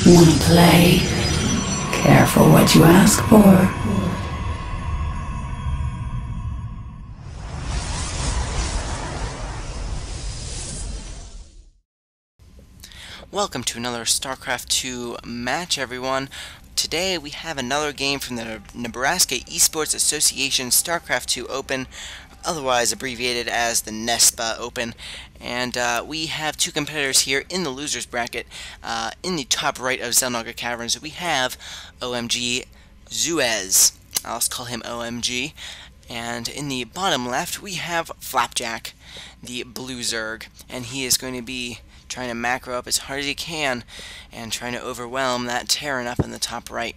Wanna play? Careful what you ask for. Welcome to another StarCraft 2 match, everyone. Today we have another game from the Nebraska Esports Association StarCraft 2 Open, otherwise abbreviated as the NESPA Open. And we have two competitors here in the losers bracket. In the top right of Xel'Naga Caverns, we have oMgZues. I'll just call him OMG. And in the bottom left, we have Flapjack, the blue Zerg, and he is going to be trying to macro up as hard as he can and trying to overwhelm that Terran up in the top right.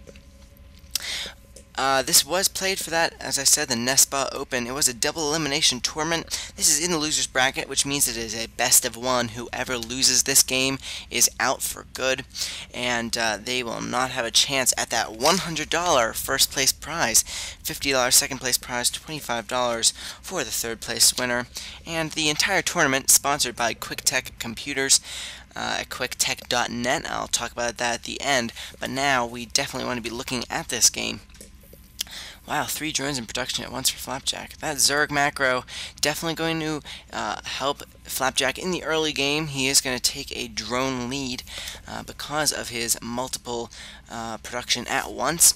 This was played for that, as I said, the NESPA Open. It was a double elimination tournament. This is in the losers bracket, which means it is a best of one. Whoever loses this game is out for good, and they will not have a chance at that $100 first place prize, $50 second place prize, $25 for the third place winner, and the entire tournament sponsored by QuickTech Computers at quicktech.net. I'll talk about that at the end, but now we definitely want to be looking at this game. Wow, 3 drones in production at once for Flapjack. That Zerg macro definitely going to help Flapjack in the early game. He is going to take a drone lead because of his multiple production at once.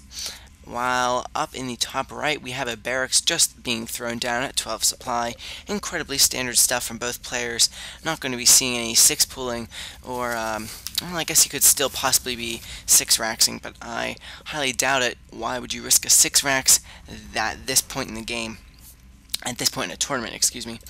While up in the top right, we have a barracks just being thrown down at 12 supply. Incredibly standard stuff from both players. Not going to be seeing any 6 pooling or, well, I guess he could still possibly be 6 raxing, but I highly doubt it. Why would you risk a 6 rax at this point in the game? At this point in a tournament, excuse me.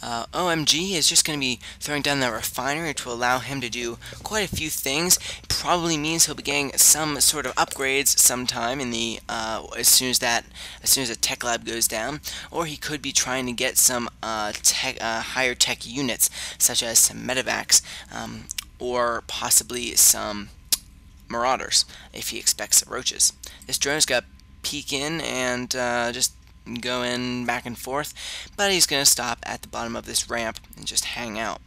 OMG is just going to be throwing down the refinery to allow him to do quite a few things. Probably means he'll be getting some sort of upgrades sometime in the as soon as a tech lab goes down, or he could be trying to get some higher tech units such as some medevacs, or possibly some marauders if he expects roaches. This drone's got to peek in and just go in back and forth, but he's going to stop at the bottom of this ramp and just hang out.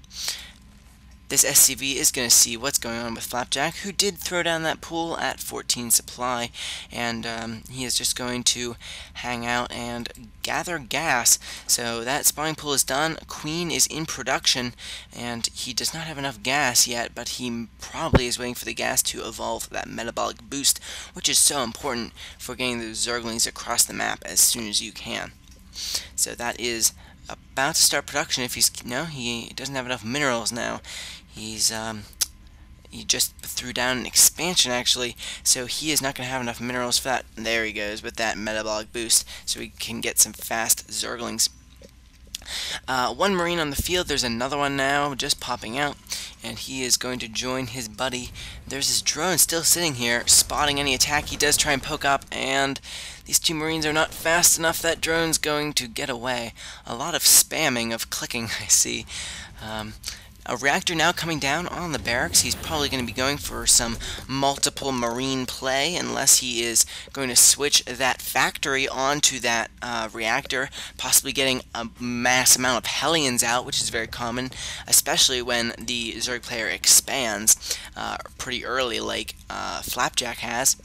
This SCV is going to see what's going on with Flapjack, who did throw down that pool at 14 supply, and he is just going to hang out and gather gas. So that spawning pool is done. Queen is in production, and he does not have enough gas yet, but he probably is waiting for the gas to evolve that metabolic boost, which is so important for getting those Zerglings across the map as soon as you can. So that is about to start production. If he's he doesn't have enough minerals now. He just threw down an expansion actually, so he is not going to have enough minerals for that. There he goes with that metabolic boost, so we can get some fast Zerglings. One Marine on the field. There's another one now just popping out, and he is going to join his buddy. There's his drone still sitting here, spotting any attack. He does try and poke up, and these 2 Marines are not fast enough. That drone's going to get away. A lot of spamming of clicking, I see. A reactor now coming down on the barracks. He's probably going to be going for some multiple Marine play unless he is going to switch that factory onto that reactor, possibly getting a mass amount of Hellions out, which is very common, especially when the Zerg player expands pretty early like Flapjack has.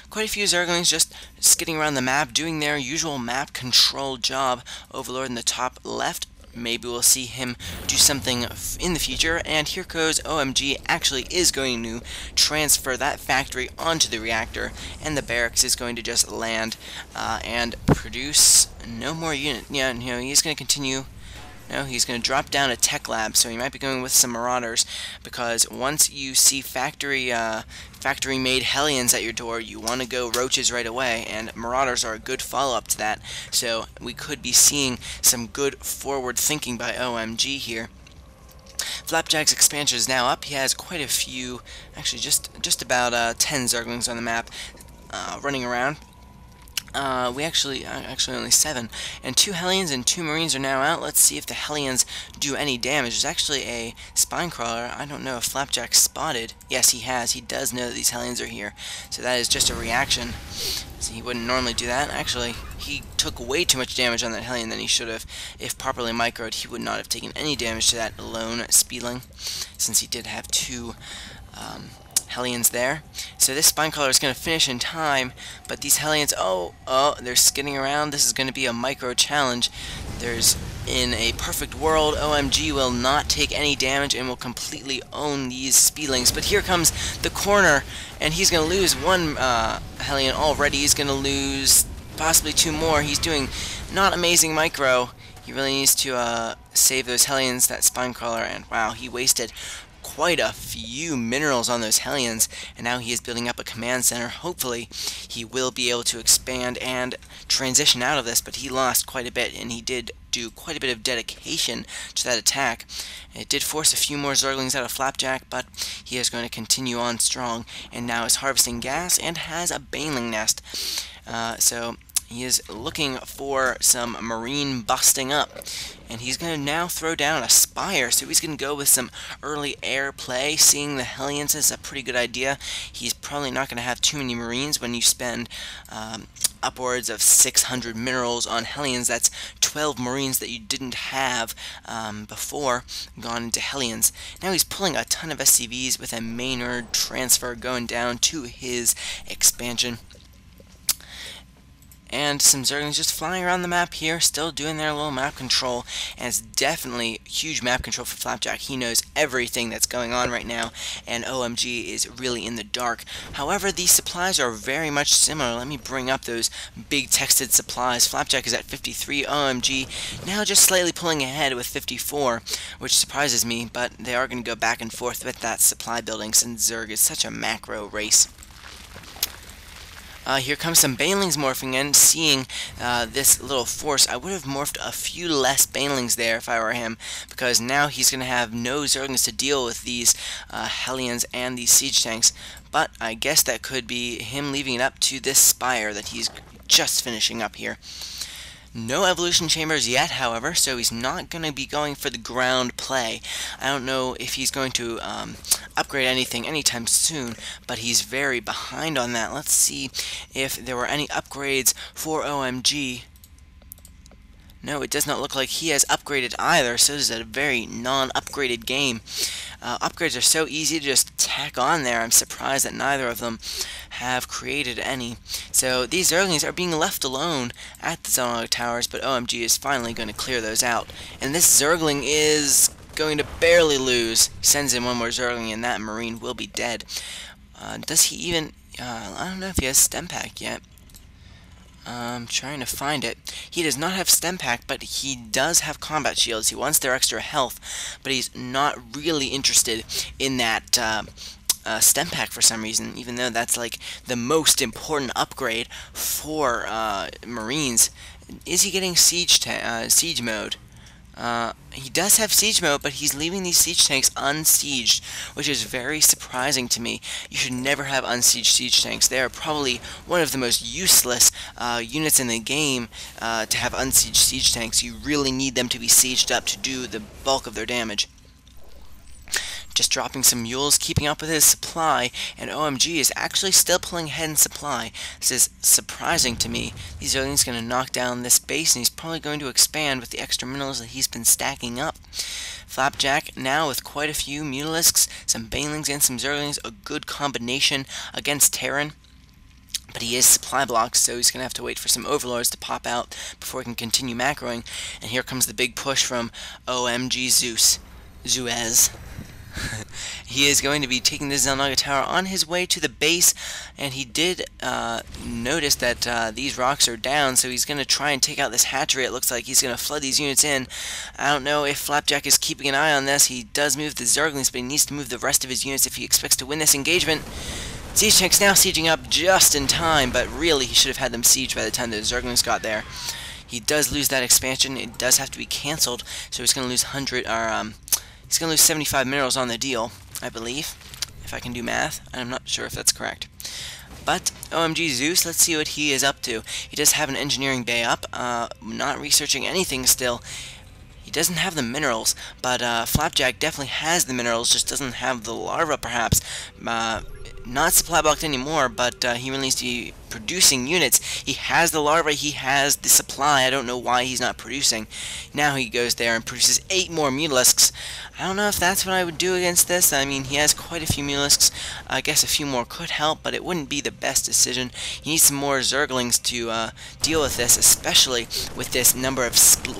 Quite a few Zerglings just skidding around the map, doing their usual map control job. Overlord in the top left. Maybe we'll see him do something in the future, and here goes OMG actually is going to transfer that factory onto the reactor, and the barracks is going to just land and produce no more unit. Yeah, he's going to continue. No, he's going to drop down a tech lab, so he might be going with some marauders, because once you see factory-made Hellions at your door, you want to go roaches right away, and marauders are a good follow-up to that, so we could be seeing some good forward thinking by OMG here. Flapjack's expansion is now up. He has quite a few, actually just about 10 Zerglings on the map running around. We actually only 7, and 2 Hellions and 2 Marines are now out. Let's see if the Hellions do any damage. There's actually a spine crawler. I don't know if Flapjack spotted. Yes, he has. He does know that these Hellions are here, so that is just a reaction. So he wouldn't normally do that. Actually, he took way too much damage on that Hellion than he should have. If properly microed, he would not have taken any damage to that lone Speedling, since he did have 2 Hellions there. So this spine crawler is going to finish in time, but these Hellions, they're skidding around. This is going to be a micro challenge. In a perfect world, OMG will not take any damage and will completely own these Speedlings. But here comes the corner, and he's going to lose one Hellion already. He's going to lose possibly two more. He's doing not amazing micro. He really needs to save those Hellions, that spine crawler, and wow, he wasted quite a few minerals on those Hellions, and now he is building up a command center. Hopefully he will be able to expand and transition out of this, but he lost quite a bit, and he did do quite a bit of dedication to that attack. It did force a few more Zerglings out of Flapjack, but he is going to continue on strong, and now is harvesting gas and has a Baneling nest. So he is looking for some marine busting up, and he's going to now throw down a spire, so he's going to go with some early air play. Seeing the Hellions is a pretty good idea. He's probably not going to have too many marines when you spend upwards of 600 minerals on Hellions. That's 12 marines that you didn't have before gone into Hellions. Now he's pulling a ton of SCVs with a Maynard transfer going down to his expansion. And some Zerglings just flying around the map here, still doing their little map control, and it's definitely huge map control for Flapjack. He knows everything that's going on right now, and OMG is really in the dark. However, these supplies are very much similar. Let me bring up those big texted supplies. Flapjack is at 53, OMG now just slightly pulling ahead with 54, which surprises me, but they are going to go back and forth with that supply building since Zerg is such a macro race. Here comes some Banelings morphing in. Seeing this little force, I would have morphed a few less Banelings there if I were him, because now he's going to have no Zerglings to deal with these Hellions and these siege tanks. But I guess that could be him leaving it up to this spire that he's just finishing up here. No evolution chambers yet, however, so he's not going to be going for the ground play. I don't know if he's going to upgrade anything anytime soon, but he's very behind on that. Let's see if there were any upgrades for OMG. No, it does not look like he has upgraded either, so this is a very non-upgraded game. Upgrades are so easy to just tack on there. I'm surprised that neither of them have created any. So these Zerglings are being left alone at the Zerg towers, but OMG is finally going to clear those out. And this Zergling is going to barely lose. He sends in one more Zergling, and that Marine will be dead. Does he even... I don't know if he has Stem Pack yet. I'm trying to find it. He does not have Stem Pack, but he does have combat shields. He wants their extra health, but he's not really interested in that Stem Pack for some reason, even though that's like the most important upgrade for Marines. Is he getting siege mode? He does have siege mode, but he's leaving these siege tanks unsieged, which is very surprising to me. You should never have unsieged siege tanks. They are probably one of the most useless units in the game to have unsieged siege tanks. You really need them to be sieged up to do the bulk of their damage. Just dropping some mules, keeping up with his supply, and OMG is actually still pulling ahead in supply. This is surprising to me. These Zerglings going to knock down this base, and he's probably going to expand with the extra minerals that he's been stacking up. Flapjack now with quite a few Mutalisks, some Banelings, and some Zerglings, a good combination against Terran. But he is supply blocked, so he's going to have to wait for some Overlords to pop out before he can continue macroing. And here comes the big push from oMgZues. He is going to be taking the Xel'Naga Tower on his way to the base, and he did notice that these rocks are down, so he's going to try and take out this hatchery. It looks like he's going to flood these units in. I don't know if Flapjack is keeping an eye on this. He does move the Zerglings, but he needs to move the rest of his units if he expects to win this engagement. Siege tanks now sieging up just in time, but really he should have had them sieged by the time the Zerglings got there. He does lose that expansion. It does have to be cancelled, so he's going to lose he's going to lose 75 minerals on the deal, I believe, if I can do math. I'm not sure if that's correct. But oMgZues, let's see what he is up to. He does have an engineering bay up, not researching anything still. He doesn't have the minerals, but Flapjack definitely has the minerals, just doesn't have the larva, perhaps. not supply blocked anymore, but he really needs to be producing units. He has the larvae, he has the supply. I don't know why he's not producing. Now he goes there and produces 8 more mutalisks. I don't know if that's what I would do against this. I mean, he has quite a few mutalisks. I guess a few more could help, but it wouldn't be the best decision. He needs some more zerglings to deal with this, especially with this number of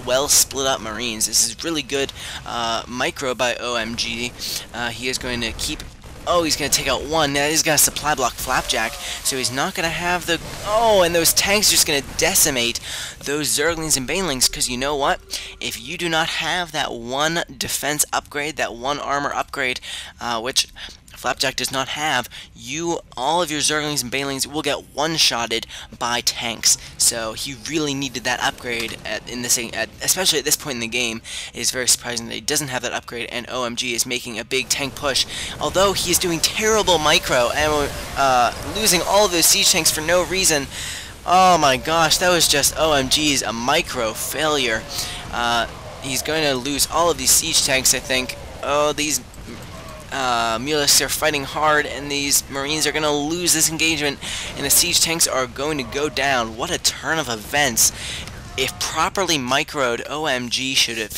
well split up marines. This is really good micro by oMG. He is going to keep... Oh, he's going to take out one. Now he's going to supply block Flapjack, so he's not going to have the... Oh, and those tanks are just going to decimate those Zerglings and Banelings, because you know what? If you do not have that one defense upgrade, that one armor upgrade, which Flapjack does not have, all of your Zerglings and Banelings will get one-shotted by tanks. So he really needed that upgrade especially at this point in the game. It is very surprising that he doesn't have that upgrade, and oMG is making a big tank push. Although he is doing terrible micro and losing all of those siege tanks for no reason. Oh my gosh, that was just oMG's a micro failure. He's going to lose all of these siege tanks, I think. Oh, these Mutalisks are fighting hard, and these Marines are going to lose this engagement, and the siege tanks are going to go down. What a turn of events. If properly microed, oMG should have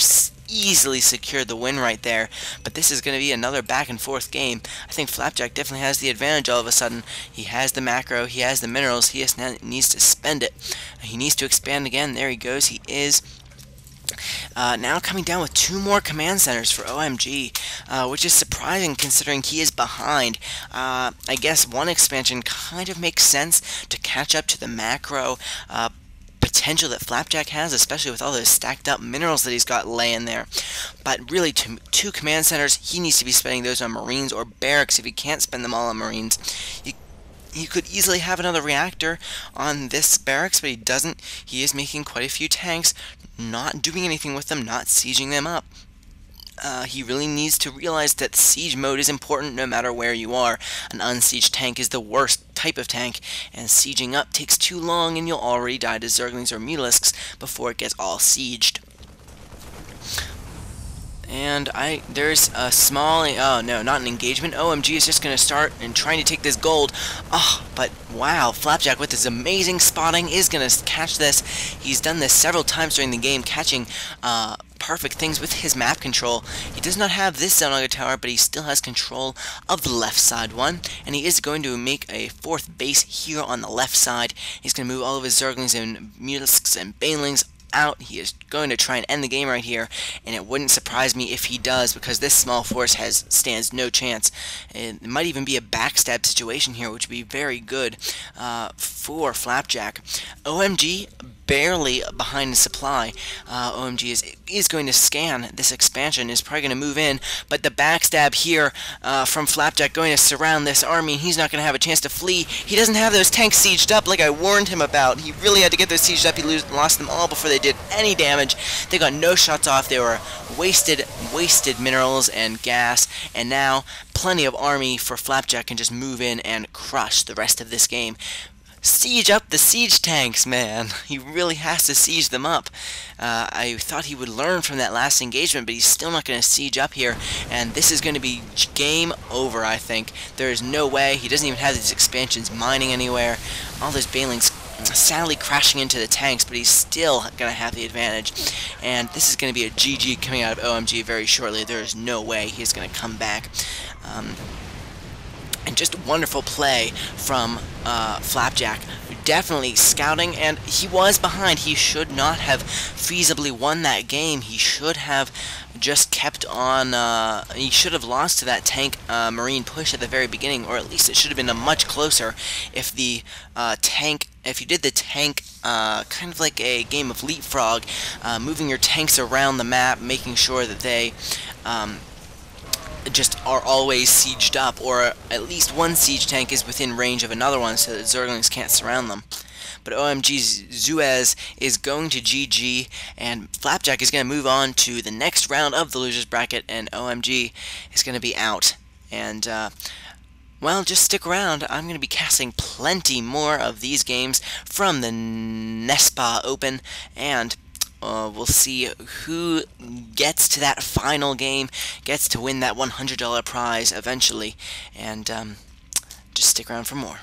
easily secured the win right there, but this is going to be another back and forth game. I think Flapjack definitely has the advantage all of a sudden. He has the macro, he has the minerals, he just needs to spend it. He needs to expand again. There he goes, he is. Now coming down with 2 more command centers for oMG, which is surprising considering he is behind. I guess one expansion kind of makes sense to catch up to the macro potential that Flapjack has, especially with all those stacked up minerals that he's got laying there. But really, 2 command centers, he needs to be spending those on Marines or Barracks if he can't spend them all on Marines. He could easily have another reactor on this barracks, but he doesn't. He is making quite a few tanks, not doing anything with them, not sieging them up. He really needs to realize that siege mode is important no matter where you are. An unsieged tank is the worst type of tank, and sieging up takes too long and you'll already die to Zerglings or Mutalisks before it gets all sieged. And there's a small, oh no, not an engagement. oMG is just going to start and trying to take this gold. Oh, but wow, Flapjack with his amazing spotting is going to catch this. He's done this several times during the game, catching perfect things with his map control. He does not have this Xenoga tower, but he still has control of the left side one, and he is going to make a 4th base here on the left side. He's going to move all of his Zerglings and Mutalisks and Banelings out. He is going to try and end the game right here, and it wouldn't surprise me if he does, because this small force stands no chance. It might even be a backstab situation here, which would be very good for Flapjack. oMG barely behind the supply. oMG is going to scan this expansion, is probably going to move in, but the backstab here from Flapjack going to surround this army, and he's not going to have a chance to flee. He doesn't have those tanks sieged up like I warned him about. He really had to get those sieged up. He lost them all before they did any damage. They got no shots off. They were wasted minerals and gas, and now plenty of army for Flapjack can just move in and crush the rest of this game. Siege up the siege tanks, man. He really has to siege them up. I thought he would learn from that last engagement, but he's still not going to siege up here, and this is going to be game over, I think. There is no way. He doesn't even have these expansions mining anywhere. All those Banelings sadly crashing into the tanks, but he's still going to have the advantage. And this is going to be a GG coming out of oMG very shortly. There is no way he's going to come back. And just wonderful play from Flapjack. Definitely scouting, and he was behind. He should not have feasibly won that game. He should have just kept on, he should have lost to that tank Marine push at the very beginning, or at least it should have been a much closer if the if you did the tank kind of like a game of leapfrog, moving your tanks around the map, making sure that they just are always sieged up, or at least one siege tank is within range of another one so that Zerglings can't surround them. But oMgZues is going to GG, and Flapjack is going to move on to the next round of the losers bracket, and oMG is going to be out. And well, just stick around. I'm going to be casting plenty more of these games from the Nespa Open, and we'll see who gets to that final game, gets to win that $100 prize eventually. And Just stick around for more.